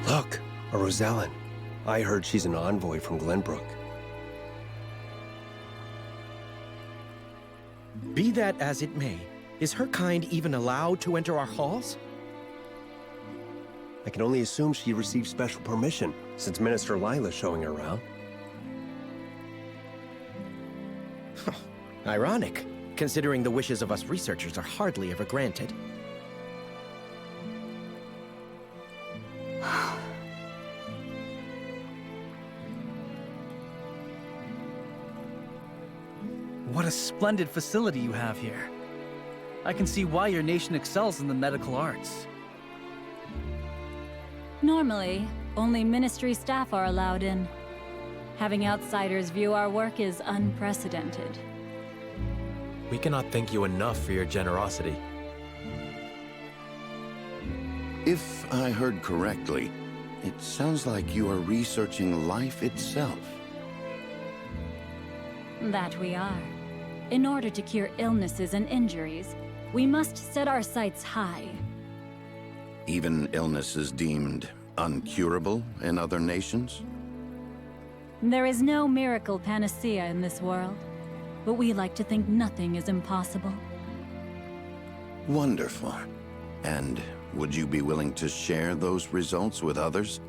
[SPEAKER 23] Look, a Rosellan. I heard she's an envoy from Glenbrook.
[SPEAKER 15] Be that as it may, is her kind even allowed to enter our halls?
[SPEAKER 23] I can only assume she received special permission, since Minister Lila's showing her around.
[SPEAKER 15] Ironic, considering the wishes of us researchers are hardly ever granted.
[SPEAKER 6] What a splendid facility you have here. I can see why your nation excels in the medical arts.
[SPEAKER 14] Normally, only ministry staff are allowed in. Having outsiders view our work is unprecedented.
[SPEAKER 4] We cannot thank you enough for your generosity.
[SPEAKER 7] If I heard correctly, it sounds like you are researching life itself.
[SPEAKER 14] That we are. In order to cure illnesses and injuries, we must set our sights high.
[SPEAKER 7] Even illnesses deemed uncurable in other nations?
[SPEAKER 14] There is no miracle panacea in this world, but we like to think nothing is impossible.
[SPEAKER 7] Wonderful. And would you be willing to share those results with others,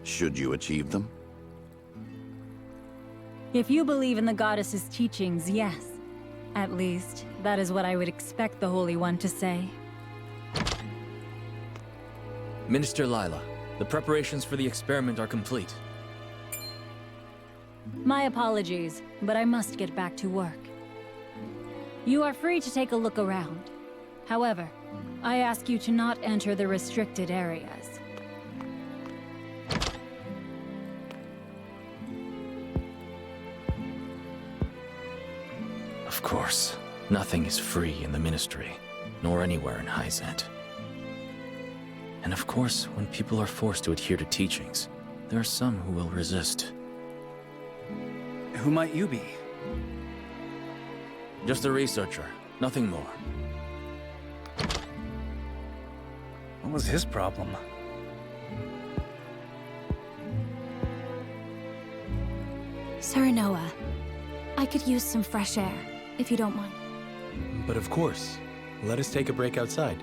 [SPEAKER 7] should you achieve them?
[SPEAKER 14] If you believe in the goddess's teachings, yes. At least, that is what I would expect the Holy One to say.
[SPEAKER 1] Minister Lila, the preparations for the experiment are complete.
[SPEAKER 14] My apologies, but I must get back to work. You are free to take a look around. However, I ask you to not enter the restricted areas.
[SPEAKER 1] Of course, nothing is free in the Ministry, nor anywhere in Hyzant. And of course, when people are forced to adhere to teachings, there are some who will resist.
[SPEAKER 6] Who might you be?
[SPEAKER 1] Just a researcher, nothing more.
[SPEAKER 6] What was his problem?
[SPEAKER 8] Serenoa, I could use some fresh air, if you don't mind.
[SPEAKER 4] But of course, let us take a break outside.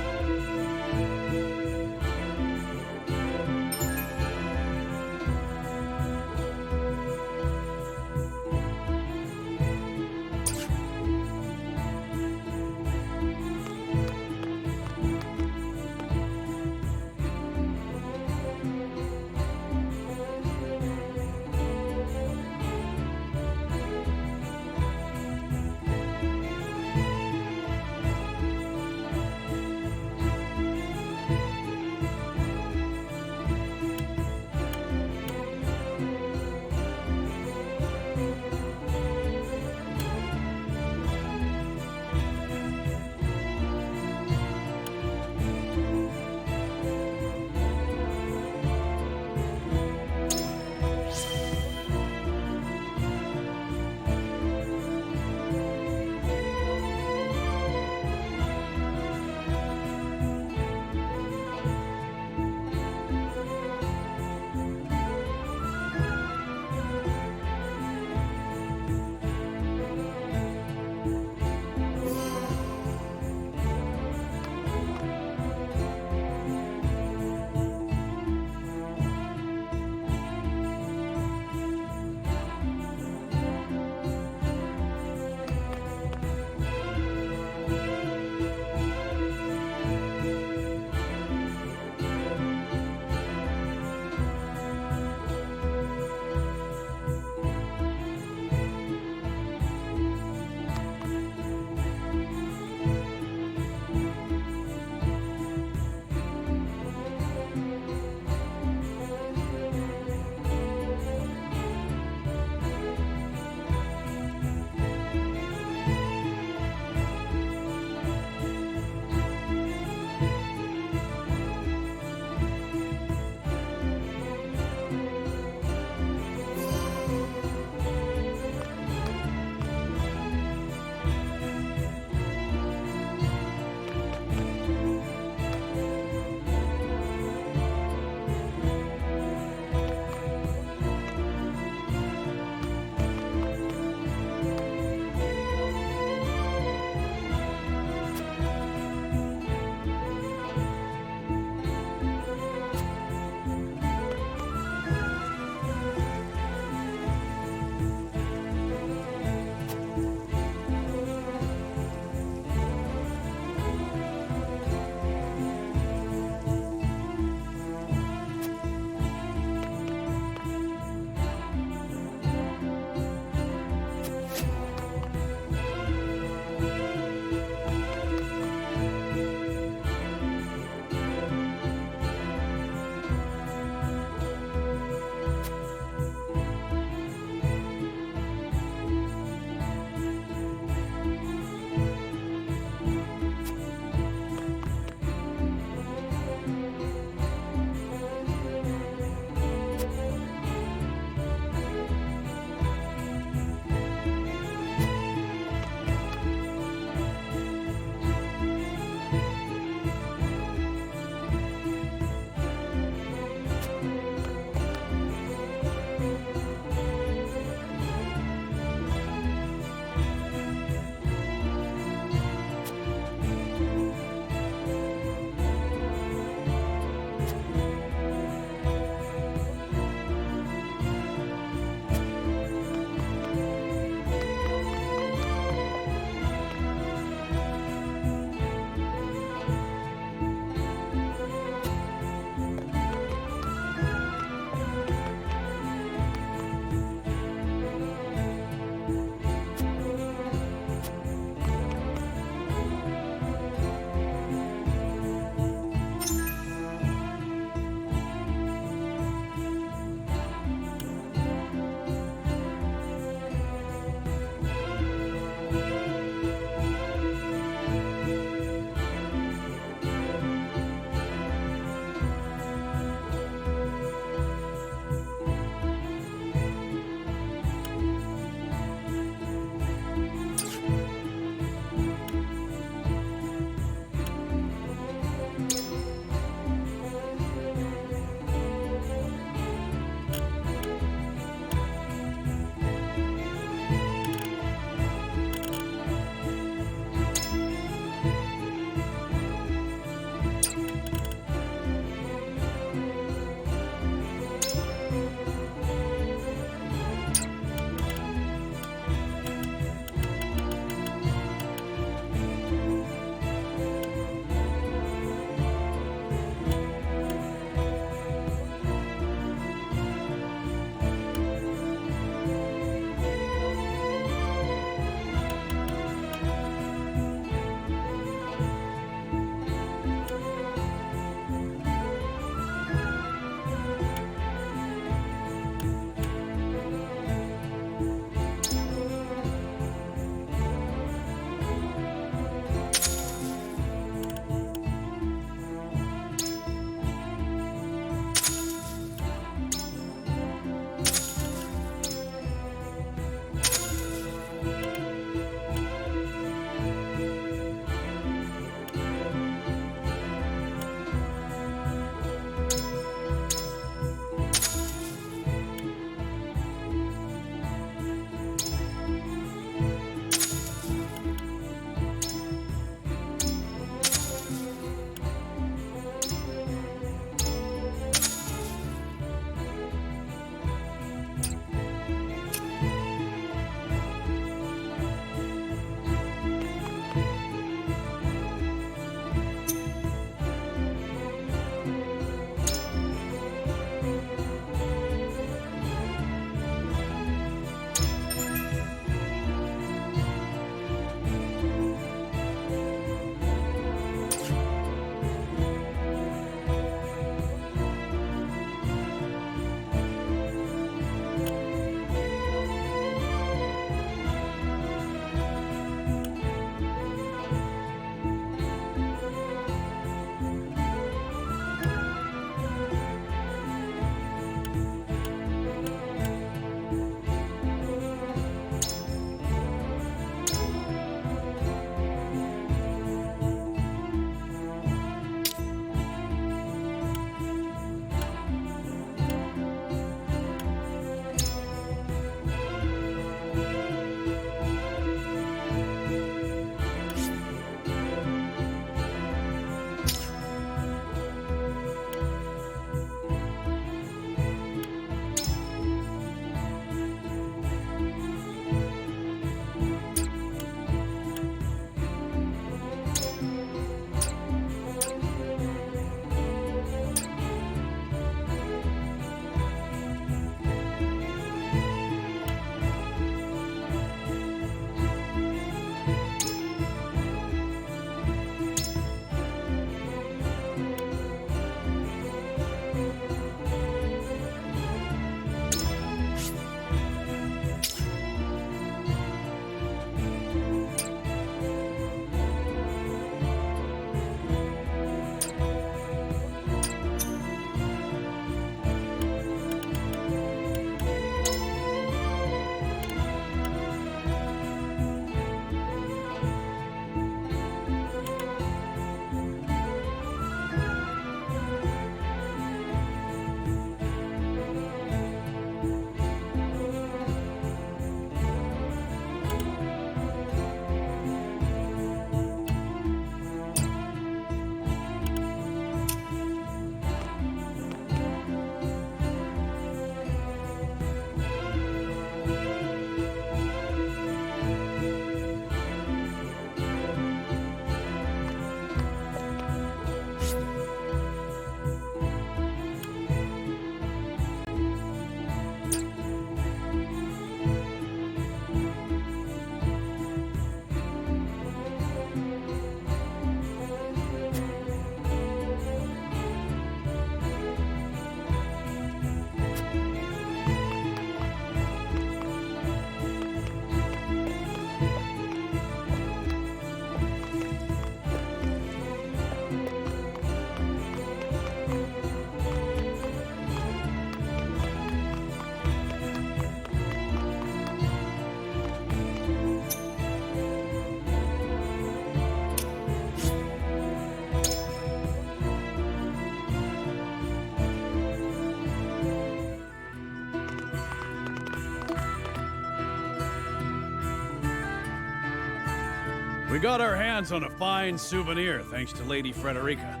[SPEAKER 18] We got our hands on a fine souvenir thanks to Lady Frederica.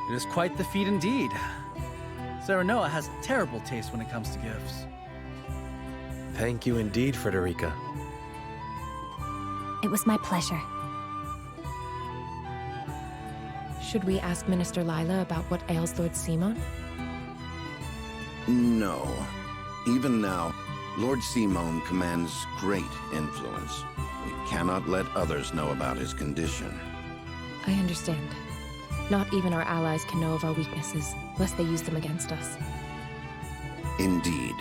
[SPEAKER 6] It is quite the feat indeed. Serenoa has terrible taste when it comes to gifts.
[SPEAKER 4] Thank you indeed, Frederica.
[SPEAKER 8] It was my pleasure.
[SPEAKER 2] Should we ask Minister Lila about what ails Lord Simon?
[SPEAKER 7] No. Even now, Lord Simon commands great influence. We cannot let others know about his condition.
[SPEAKER 2] I understand. Not even our allies can know of our weaknesses, lest they use them against us.
[SPEAKER 7] Indeed.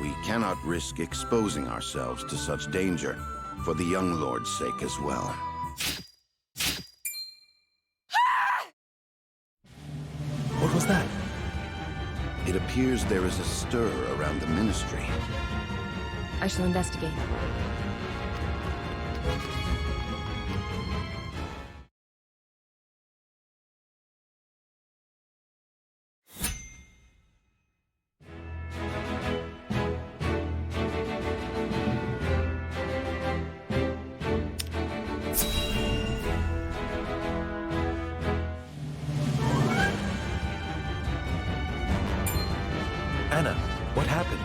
[SPEAKER 7] We cannot risk exposing ourselves to such danger, for the young lord's sake as well.
[SPEAKER 4] What was that?
[SPEAKER 7] It appears there is a stir around the ministry.
[SPEAKER 2] I shall investigate.
[SPEAKER 4] Anna, what happened?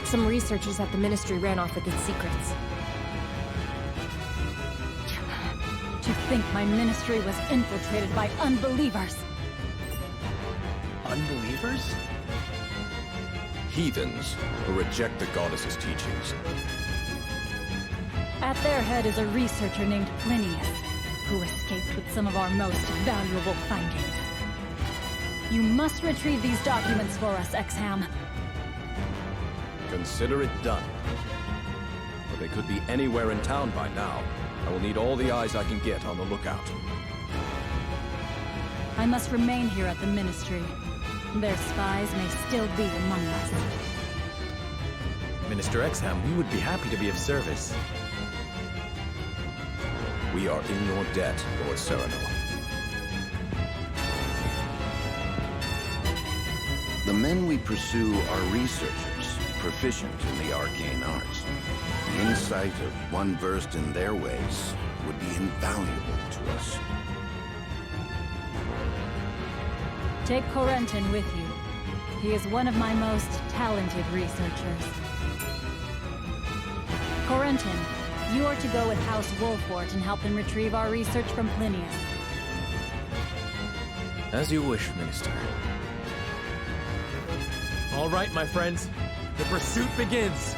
[SPEAKER 2] Some researchers at the Ministry ran off with its secrets.
[SPEAKER 14] To think my ministry was infiltrated by unbelievers.
[SPEAKER 6] Unbelievers?
[SPEAKER 3] Heathens who reject the goddess's teachings.
[SPEAKER 14] At their head is a researcher named Plinius, who escaped with some of our most valuable findings. You must retrieve these documents for us, Exham.
[SPEAKER 3] Consider it done. But they could be anywhere in town by now. I will need all the eyes I can get on the lookout.
[SPEAKER 14] I must remain here at the Ministry. Their spies may still be among us.
[SPEAKER 4] Minister Exham, we would be happy to be of service.
[SPEAKER 3] We are in your debt, Lord Serenoa.
[SPEAKER 7] The men we pursue are researchers, proficient in the arcane arts. The insight of one versed in their ways would be invaluable to us.
[SPEAKER 14] Take Corentin with you. He is one of my most talented researchers. Corentin, you are to go with House Wolfort and help them retrieve our research from Plinius.
[SPEAKER 1] As you wish, Minister.
[SPEAKER 4] All right, my friends. The pursuit begins!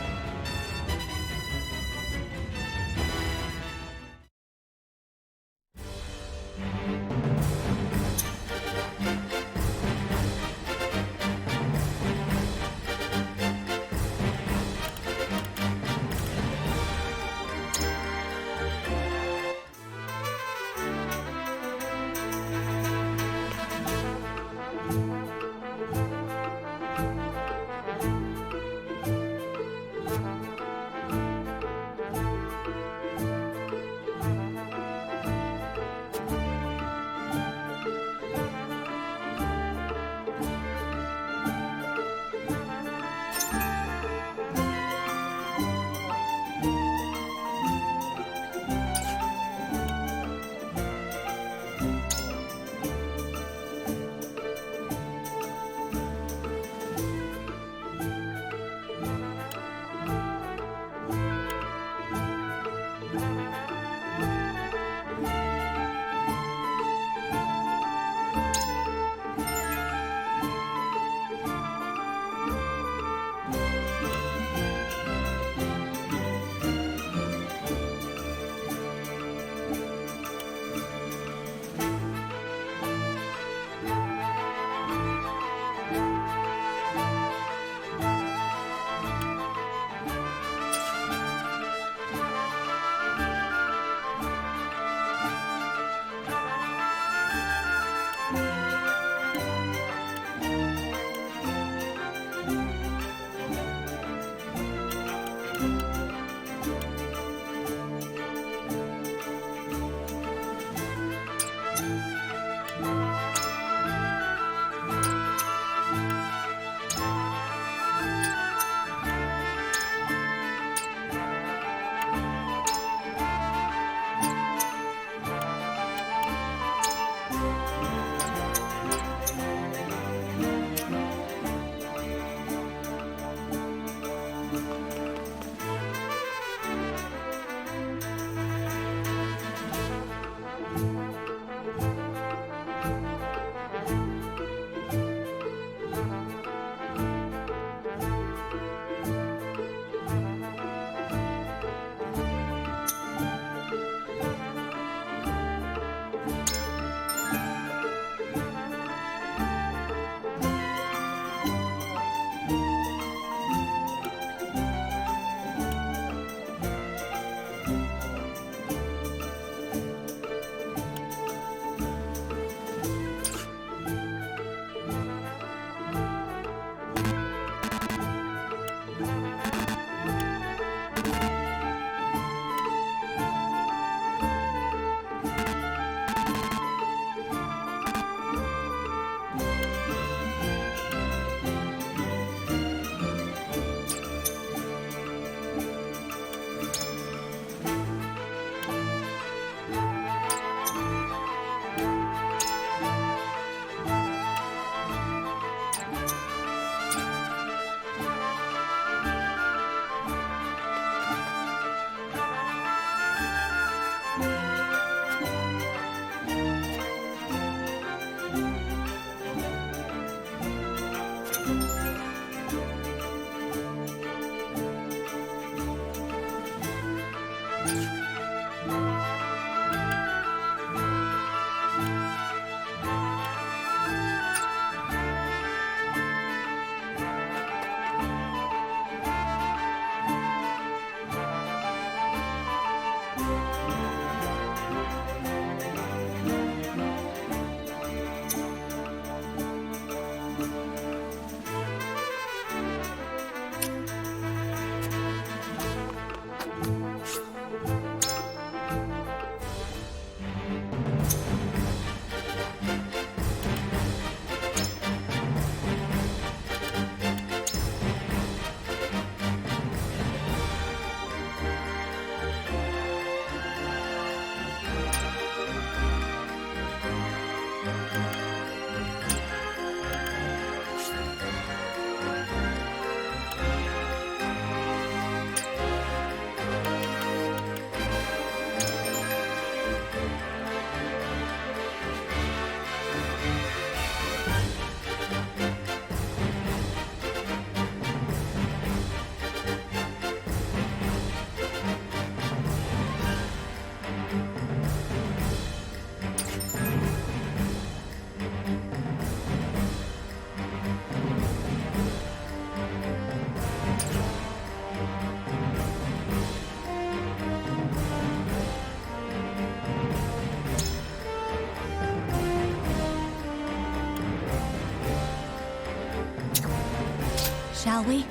[SPEAKER 8] shall we?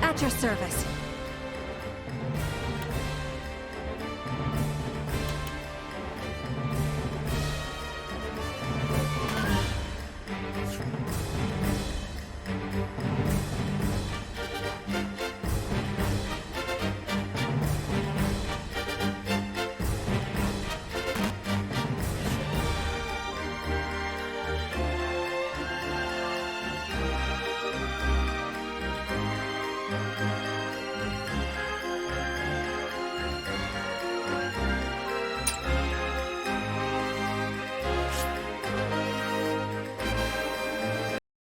[SPEAKER 8] At your service.